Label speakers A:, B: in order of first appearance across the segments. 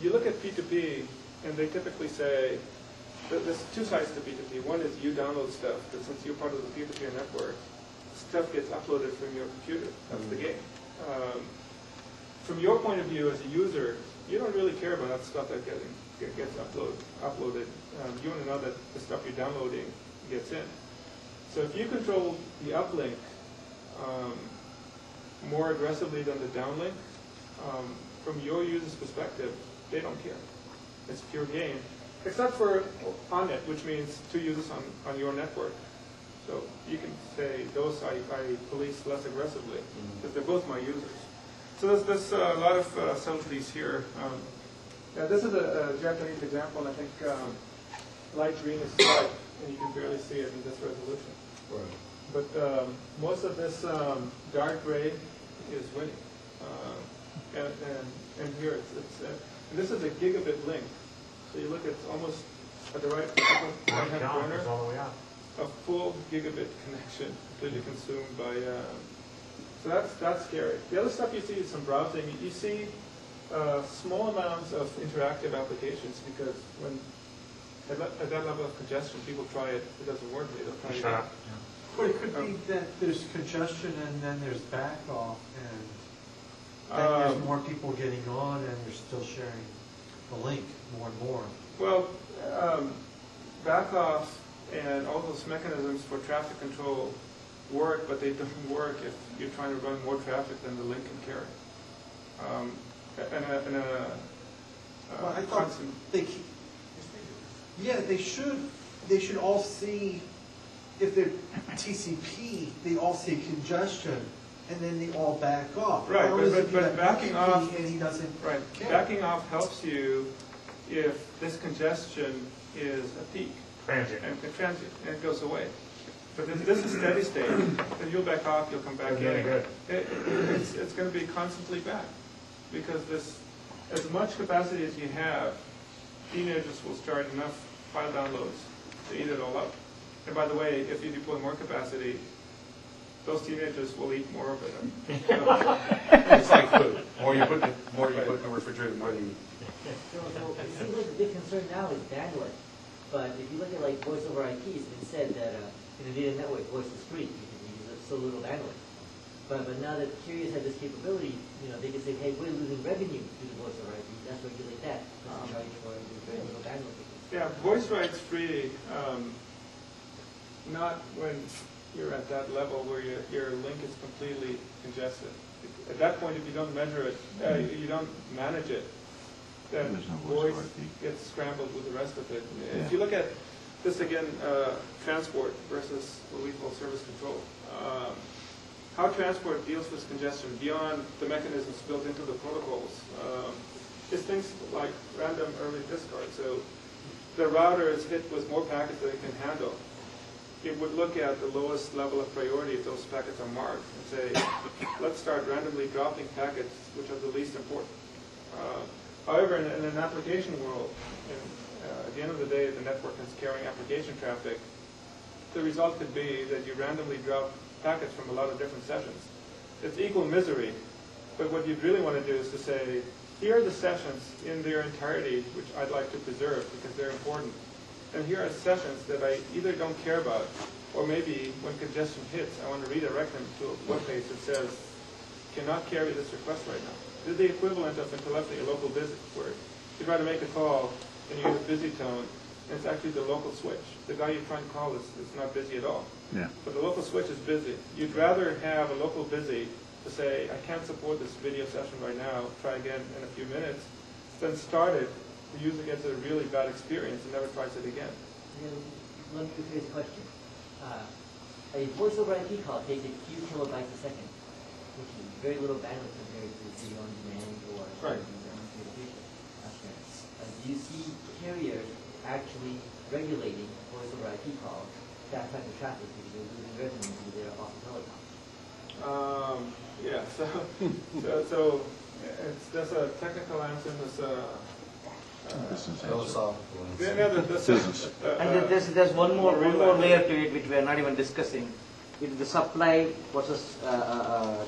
A: You look at P2P, and they typically say, there's two sides to P2P. One is you download stuff, but since you're part of the peer-to-peer network, stuff gets uploaded from your computer. That's the game. From your point of view as a user, you don't really care about that stuff that gets uploaded. You want to know that the stuff you're downloading gets in. So if you control the uplink more aggressively than the downlink, from your user's perspective, they don't care. It's pure gain, except for on-net, which means two users on your network. So you can say those I police less aggressively, because they're both my users. So there's a lot of subtleties here. This is a Japanese example, and I think light green is white, and you can barely see it in this resolution.
B: Right.
A: But most of this dark gray is winning. And here and this is a gigabit link. So you look, it's almost at the right-hand corner, a full gigabit connection completely consumed by. So that's scary. The other stuff you see is some browsing. You see small amounts of interactive applications, because when at that level of congestion, people try it. It doesn't work. They'll try it again.
C: Well, it could be that there's congestion and then there's back off, and then there's more people getting on, and you're still sharing the link more and more.
A: Well, back off and all those mechanisms for traffic control work, but they don't work if you're trying to run more traffic than the link can carry.
C: Well, I thought they should all see, if they're TCP, they all see congestion, and then they all back off.
A: Right, but backing off,
C: and he doesn't care.
A: Backing off helps you if this congestion is a peak.
D: Transient.
A: And it goes away. But this is steady state. If you'll back off, you'll come back in. It's going to be constantly back, because as much capacity as you have, teenagers will start enough file downloads to eat it all up. And by the way, if you deploy more capacity, those teenagers will eat more of it.
B: It's like food. More you put in the refrigerator, the more you eat.
E: So it seems like the big concern now is bandwidth. But if you look at like voice over IP, it's been said that in a data network, voice is free because you use so little bandwidth. But now that Curious has this capability, they can say, hey, we're losing revenue due to voice over IP. Let's regulate that. Let's charge for very little bandwidth.
A: Yeah, voice rights free. Not when you're at that level where your link is completely congested. At that point, if you don't measure it, you don't manage it, then voice gets scrambled with the rest of it. Yeah. If you look at this again, transport versus what we call service control. How transport deals with congestion beyond the mechanisms built into the protocols is things like random early discard. So the router is hit with more packets than it can handle. It would look at the lowest level of priority if those packets are marked and say, let's start randomly dropping packets which are the least important. However, in an application world, at the end of the day, the network is carrying application traffic. The result could be that you randomly drop packets from a lot of different sessions. It's equal misery, but what you'd really want to do is to say, here are the sessions in their entirety which I'd like to preserve because they're important. And here are sessions that I either don't care about, or maybe when congestion hits, I want to redirect them to a web page that says, cannot carry this request right now. This is the equivalent of in telephony, a local busy, where you try to make a call and you use a busy tone, and it's actually the local switch. The guy you're trying to call is not busy at all.
F: Yeah.
A: But the local switch is busy. You'd rather have a local busy to say, I can't support this video session right now, try again in a few minutes, than start it. The user gets a really bad experience and never tries it again.
E: Let me rephrase the question. A voice over IP call takes a few kilobytes a second, which is very little bandwidth compared to video on demand or communication. Do you see carriers actually regulating voice over IP calls, that type of traffic, because they're losing revenue due to their off telecom?
A: Yeah. So there's a technical answer. There's a
B: philosophical answer.
G: And there's one more layer to it which we are not even discussing. It's the supply versus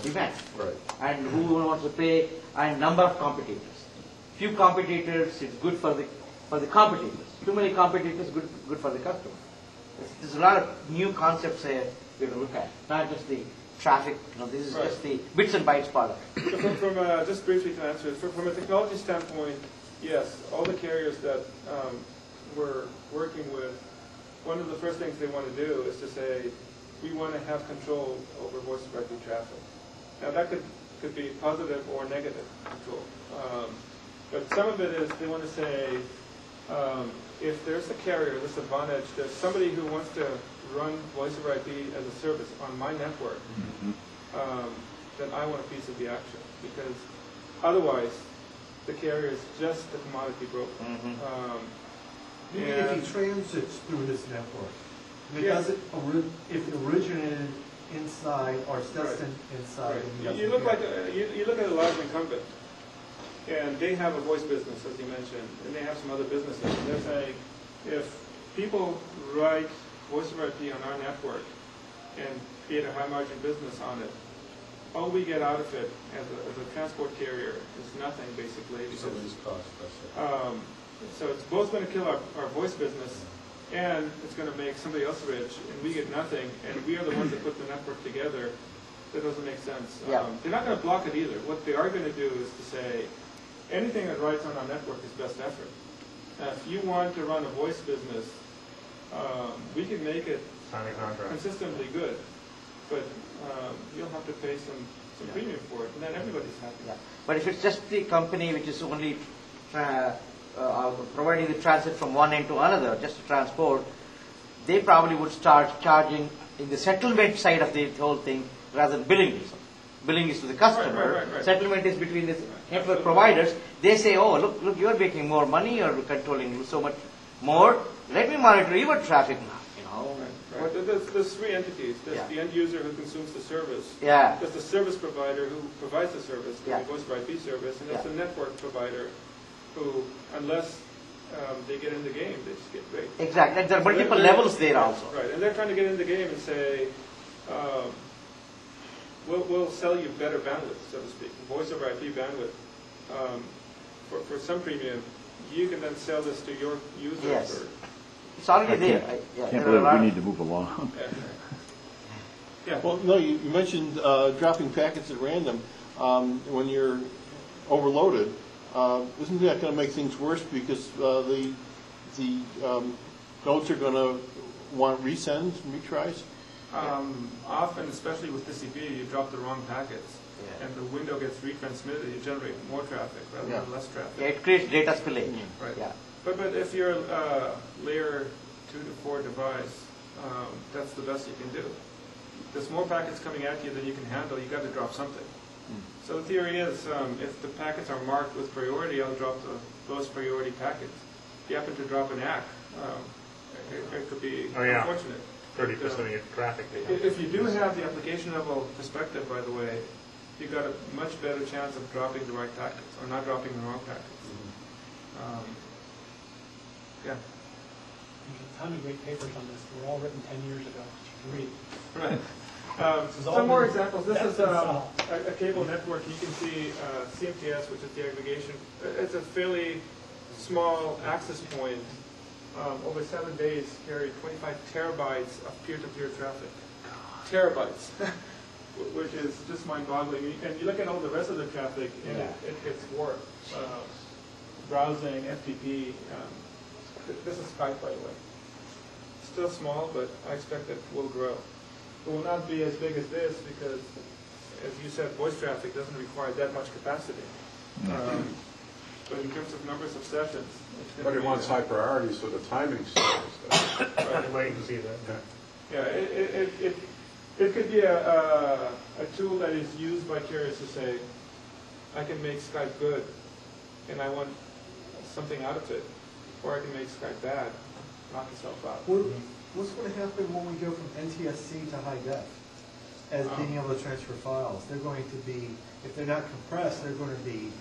G: demand.
B: Right.
G: And who wants to pay, and number of competitors. few competitors, it's good for the competitors. Too many competitors, good for the customer. There's a lot of new concepts here we have to look at, not just the traffic. This is just the bits and bytes part of it.
A: So from just briefly to answer it, from a technology standpoint, yes, all the carriers that we're working with, one of the first things they want to do is to say, we want to have control over voice over IP traffic. Now that could be positive or negative control. But some of it is they want to say, if there's a carrier, there's a advantage, there's somebody who wants to run voice over IP as a service on my network, then I want a piece of the action. Because otherwise, the carrier is just a commodity broker.
C: If he transits through his network, it doesn't, if it originated inside or it's destined inside.
A: You look like you look at a large incumbent, and they have a voice business, as you mentioned, and they have some other businesses. And they're saying, if people write voice over IP on our network and create a high margin business on it, all we get out of it as a transport carrier is nothing, basically.
B: Somebody's cost, that's it.
A: So it's both going to kill our voice business, and it's going to make somebody else rich, and we get nothing, and we are the ones that put the network together. That doesn't make sense.
G: Yeah.
A: They're not going to block it either. What they are going to do is to say, anything that writes on our network is best effort. Now, if you want to run a voice business, we can make it consistently good, but you'll have to pay some premium for it, and then everybody's happy.
G: Yeah. But if it's just the company which is only providing the transit from one end to another, just to transport, they probably would start charging in the settlement side of the whole thing rather than billing. Billing is to the customer.
A: Right.
G: Settlement is between the network providers. They say, oh, look, you're making more money, you're controlling so much more. Let me monitor your traffic now.
A: Right. There's three entities. There's the end user who consumes the service.
G: Yeah.
A: There's the service provider who provides the service, the voice over IP service, and there's the network provider who, unless they get in the game, they just get rate.
G: Exactly. And there are multiple levels there also.
A: Right, and they're trying to get in the game and say, we'll sell you better bandwidth, so to speak, voice over IP bandwidth for some premium. You can then sell this to your users.
G: Yes. It's already there.
D: Can't believe we need to move along.
A: Yeah.
F: Well, no, you mentioned dropping packets at random. When you're overloaded, isn't that going to make things worse because the nodes are going to want resends, retries?
A: Often, especially with TCP, you drop the wrong packets, and the window gets retransmitted. You generate more traffic rather than less traffic.
G: Yeah, it creates data spillage.
A: Right.
G: Yeah.
A: But if you're layer 2 to 4 device, that's the best you can do. There's more packets coming at you than you can handle. You got to drop something. So the theory is, if the packets are marked with priority, I'll drop the lowest priority packets. If you happen to drop an ACK, it could be unfortunate.
B: 30% of your traffic.
A: If you do have the application level perspective, by the way, you've got a much better chance of dropping the right packets or not dropping the wrong packets.
H: There's a ton of great papers on this. They were all written 10 years ago. You can read.
A: Right. Some more examples. This is a cable network. You can see CMTS, which is the aggregation. It's a fairly small access point. Over 7 days, carried 25 terabytes of peer-to-peer traffic. Terabytes, which is just mind-boggling. And you look at all the rest of the traffic, and it gets dwarfed. Browsing, FTP. This is Skype, by the way. Still small, but I expect it will grow. It will not be as big as this because, as you said, voice traffic doesn't require that much capacity. But in terms of numbers of sessions, it's
B: But it wants high priority, so the timing stays.
A: Right. Waiting to see that. Yeah, it could be a tool that is used by carriers to say, I can make Skype good, and I want something out of it, or I can make Skype bad, knock yourself out.
C: What's going to happen when we go from NTSC to high def as being able to transfer files? They're going to be, if they're not compressed, they're going to be,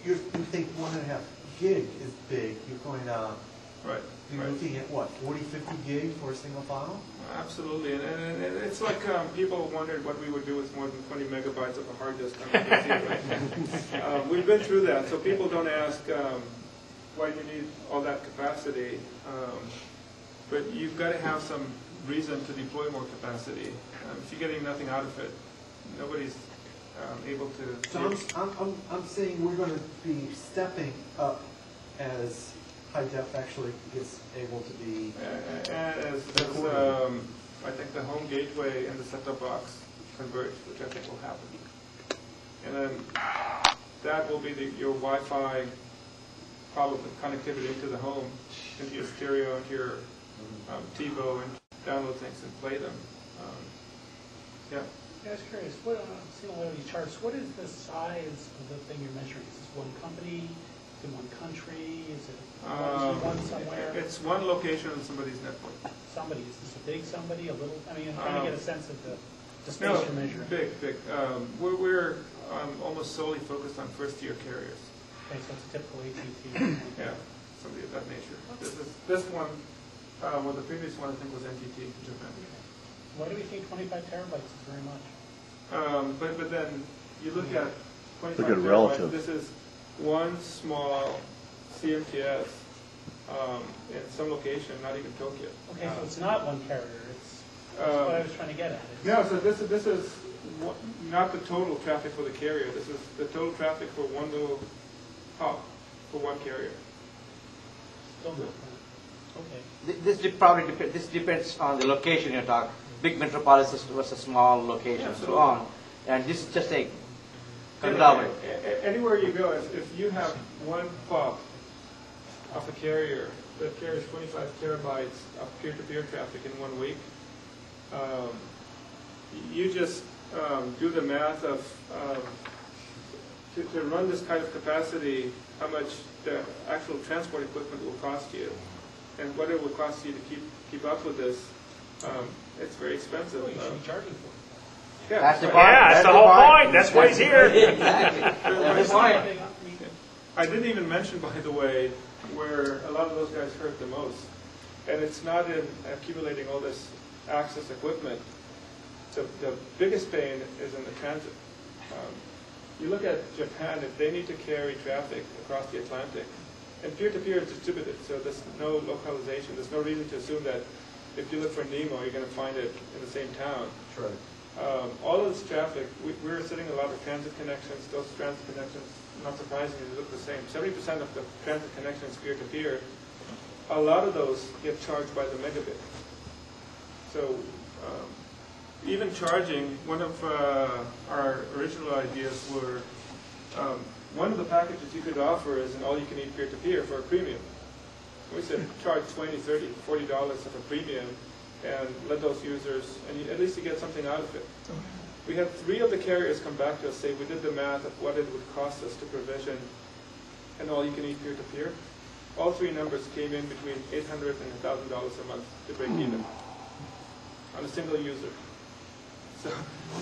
C: you think 1.5 gig is big, you're going to
A: Right.
C: You're looking at what, 40, 50 gig for a single file?
A: Absolutely, and it's like people wondered what we would do with more than 20 megabytes of a hard disk on the PC, right? We've been through that, so people don't ask why do you need all that capacity, but you've got to have some reason to deploy more capacity. If you're getting nothing out of it, nobody's able to.
C: So I'm saying we're going to be stepping up as high def actually is able to be.
A: As I think the home gateway and the set-top box converge, which I think will happen. And then that will be your Wi-Fi, probably connectivity into the home, into your stereo, into your TiVo, and download things and play them. Yeah.
H: Yeah, I was curious, what, seeing a lot of these charts, what is the size of the thing you're measuring? Is this one company? Is it one country? Is it one somewhere?
A: It's one location on somebody's network.
H: Somebody, is this a big somebody, a little, I mean, I'm trying to get a sense of the space
A: No,
H: you're measuring.
A: big. We're almost solely focused on first-tier carriers.
H: Okay, so it's a typical AT&T.
A: Yeah, somebody of that nature. This one, well, the previous one I think was NTT in Japan.
H: Why do we think 25 terabytes is very much?
A: But then you look at 25
D: Look at
A: terabytes,
D: relative.
A: this is one small CMTS in some location, not even Tokyo.
H: Okay, so it's not one carrier, that's what I was trying to get at.
A: No, so this is not the total traffic for the carrier. This is the total traffic for one little hub for one carrier.
H: Still not that. Okay.
G: This depends on the location you're talking. Big metropolis versus small location, and so on. And this is just a conglomerate.
A: Anywhere you go, if you have one pop of a carrier that carries 25 terabytes of peer-to-peer traffic in 1 week, you just do the math of to run this kind of capacity, how much the actual transport equipment will cost you, and what it will cost you to keep up with this. It's very expensive.
H: You should be charging for it.
A: Yeah,
G: That's the point.
I: That's the whole point. That's why he's here.
G: Exactly. That's the point.
A: I didn't even mention, by the way, where a lot of those guys hurt the most. And it's not in accumulating all this access equipment. The biggest pain is in the transit. You look at Japan, if they need to carry traffic across the Atlantic, and peer-to-peer is distributed, so there's no localization. There's no reason to assume that if you look for Nemo, you're going to find it in the same town.
C: Sure.
A: All of this traffic, we're sitting a lot of transit connections. Those transit connections, not surprisingly, they look the same. 70% of the transit connections peer-to-peer, a lot of those get charged by the megabit. So even charging, one of our original ideas were, one of the packages you could offer is an all-you-can-eat peer-to-peer for a premium. We said charge $20, $30, $40 of a premium and let those users, and at least you get something out of it. We had 3 of the carriers come back to us, say we did the math of what it would cost us to provision an all-you-can-eat peer-to-peer. All 3 numbers came in between $800 and $1,000 a month to break even on a single user.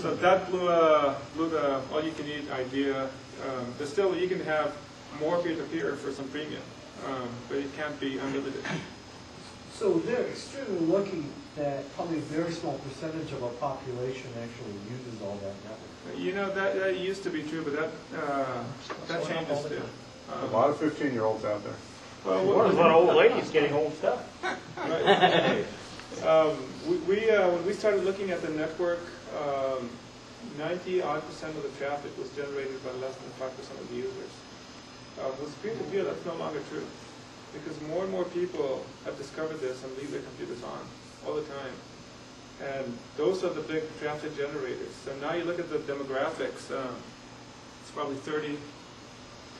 A: So that blew the all-you-can-eat idea. There's still, you can have more peer-to-peer for some premium. But it can't be unlimited.
C: So they're extremely lucky that probably a very small percentage of our population actually uses all that network.
A: You know, that used to be true, but that changes too.
B: A lot of 15-year-olds out there.
I: Well, there's a lot of old ladies getting old stuff.
A: Right. When we started looking at the network, 90-odd% of the traffic was generated by less than 5% of the users. With peer-to-peer, that's no longer true, because more and more people have discovered this and leave their computers on all the time. And those are the big traffic generators. So now you look at the demographics, it's probably 35%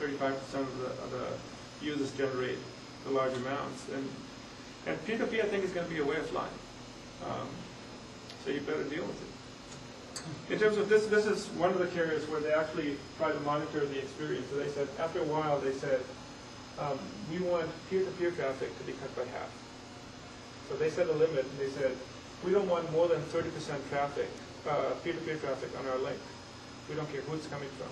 A: of the users generate the large amounts. And peer-to-peer, I think, is going to be a way of life. So you better deal with it. In terms of this is one of the carriers where they actually try to monitor the experience. So they said, after a while, they said, we want peer-to-peer traffic to be cut by half. So they set a limit, and they said, we don't want more than 30% traffic, peer-to-peer traffic on our link. We don't care who it's coming from.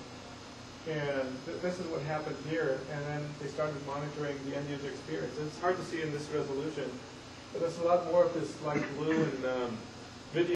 A: And this is what happened here, and then they started monitoring the end user experience. And it's hard to see in this resolution, but there's a lot more of this light blue and